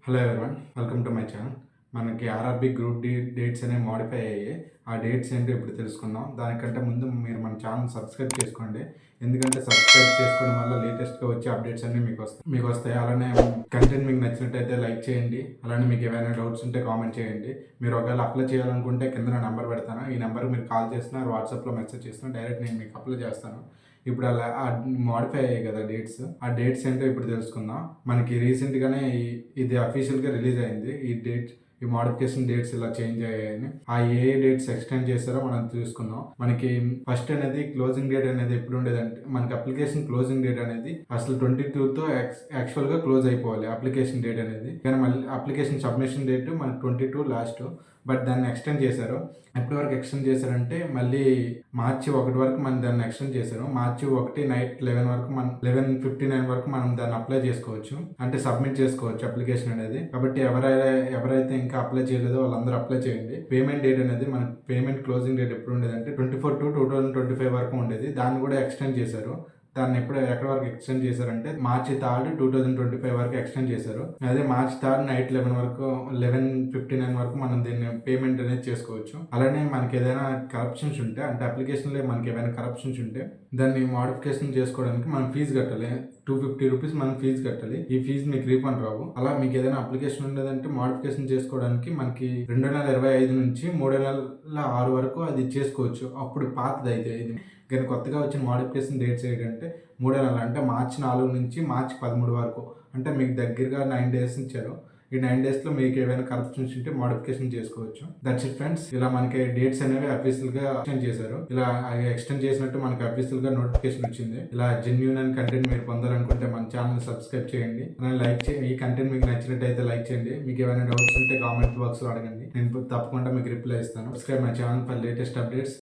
Hello everyone, welcome to my channel. మనకి RRB group D dates అనేవి modify అయ్యాయి. ఆ డేట్స్ ఏంటో ఇప్పుడు తెలుసుకుందాం. దానికంటే ముందు మీరు మన ఛానల్ సబ్స్క్రైబ్ చేసుకోండి. ఎందుకంటే సబ్స్క్రైబ్ చేసుకోవడం వల్ల లేటెస్ట్గా వచ్చే అప్డేట్స్ అన్నీ మీకు వస్తాయి. అలానే కంటెంట్ మీకు నచ్చినట్టయితే లైక్ చేయండి. అలానే మీకు ఏమైనా డౌట్స్ ఉంటే కామెంట్ చేయండి. మీరు ఒకవేళ అప్లై చేయాలనుకుంటే కింద నా నెంబర్ పెడతాను. ఈ నెంబర్కి మీరు కాల్ చేసినా వాట్సాప్లో మెసేజ్ చేసినా డైరెక్ట్ నేను మీకు అప్లై చేస్తాను. ఇప్పుడు అలా మోడిఫై అయ్యాయి కదా డేట్స్. ఆ డేట్స్ ఏంటో ఇప్పుడు తెలుసుకుందాం. మనకి రీసెంట్గానే ఇది అఫీషియల్గా రిలీజ్ అయింది. ఈ మోడిఫికేషన్ డేట్స్ ఇలా చేంజ్ అయ్యాయని. ఆ ఏ డేట్స్ ఎక్స్టెండ్ చేస్తారో మనం చూసుకుందాం. మనకి ఫస్ట్ అనేది క్లోజింగ్ డేట్ అనేది ఎప్పుడు ఉండేదంటే, మనకి అప్లికేషన్ క్లోజింగ్ డేట్ అనేది అసలు 22తో యాక్చువల్గా క్లోజ్ అయిపోవాలి అప్లికేషన్ డేట్ అనేది. కానీ మళ్ళీ అప్లికేషన్ సబ్మిషన్ డేట్ మనకి 22 లాస్ట్. బట్ దాన్ని ఎక్స్టెండ్ చేశారు. ఎప్పటి వరకు ఎక్స్టెండ్ చేశారంటే మళ్ళీ మార్చి 1 వరకు మనం దాన్ని ఎక్స్టెండ్ చేశారు. మార్చి 1 నైట్ 11 వరకు మనం 11:59 వరకు మనం దాన్ని అప్లై చేసుకోవచ్చు, అంటే సబ్మిట్ చేసుకోవచ్చు అప్లికేషన్ అనేది. కాబట్టి ఎవరైతే ఇంకా అప్లై చేయలేదో వాళ్ళందరూ అప్లై చేయండి. పేమెంట్ డేట్ అనేది మనకి పేమెంట్ క్లోజింగ్ డేట్ ఎప్పుడు ఉండేదంటే 24/2/2025 వరకు ఉండేది. దాన్ని కూడా ఎక్స్టెండ్ చేశారు. దాన్ని ఎక్కడి వరకు ఎక్స్టెండ్ చేశారంటే మార్చి 3, 2025 వరకు ఎక్స్టెండ్ చేశారు. అదే మార్చి 3 నైట్ 11:59 వరకు మనం దీన్ని పేమెంట్ అనేది చేసుకోవచ్చు. అలానే మనకి ఏదైనా కరప్షన్స్ ఉంటే, అంటే అప్లికేషన్లో మనకి ఏమైనా కరప్షన్స్ ఉంటే దాన్ని మోడిఫికేషన్ చేసుకోవడానికి మనం ఫీజు కట్టాలి. 250 రూపీస్ మనం ఫీజు కట్టాలి. ఈ ఫీజు మీకు రీఫండ్ రావు. అలా మీకు ఏదైనా అప్లికేషన్ ఉండేదంటే మోడిఫికేషన్ చేసుకోవడానికి మనకి 2025 నుంచి 3 నెలల 6 వరకు అది చేసుకోవచ్చు. అప్పుడు పాతది అయితే ఇది. కానీ కొత్తగా వచ్చిన మోడిఫికేషన్ డేట్స్ ఏంటంటే 3 నెలలు, అంటే మార్చి 4 నుంచి మార్చి 13 వరకు. అంటే మీకు దగ్గరగా 9 డేస్ ఇచ్చారు. ఈ 9 డేస్లో మీకు ఏమైనా కరప్షన్స్ ఉంటే మోడిఫికేషన్ చేసుకోవచ్చు. That's it friends. ఇలా మనకి డేట్స్ అనేవి అఫీషియల్గా ఎక్స్టెండ్ చేశారు. ఇలా ఎక్స్టెండ్ చేసినట్టు మనకి అఫీషియల్గా నోటిఫికేషన్ వచ్చింది. ఇలా జెన్యూన్ అండ్ కంటెంట్ మీరు పొందాలనుకుంటే మన ఛానల్ సబ్స్క్రైబ్ చేయండి. అలానే లైక్ చేయండి. ఈ కంటెంట్ మీకు నచ్చినట్టయితే లైక్ చేయండి. మీకు ఏమైనా డౌట్స్ ఉంటే కామెంట్ బాక్స్లో అడగండి. నేను తప్పకుండా మీకు రిప్లై ఇస్తాను. Subscribe my channel for latest updates.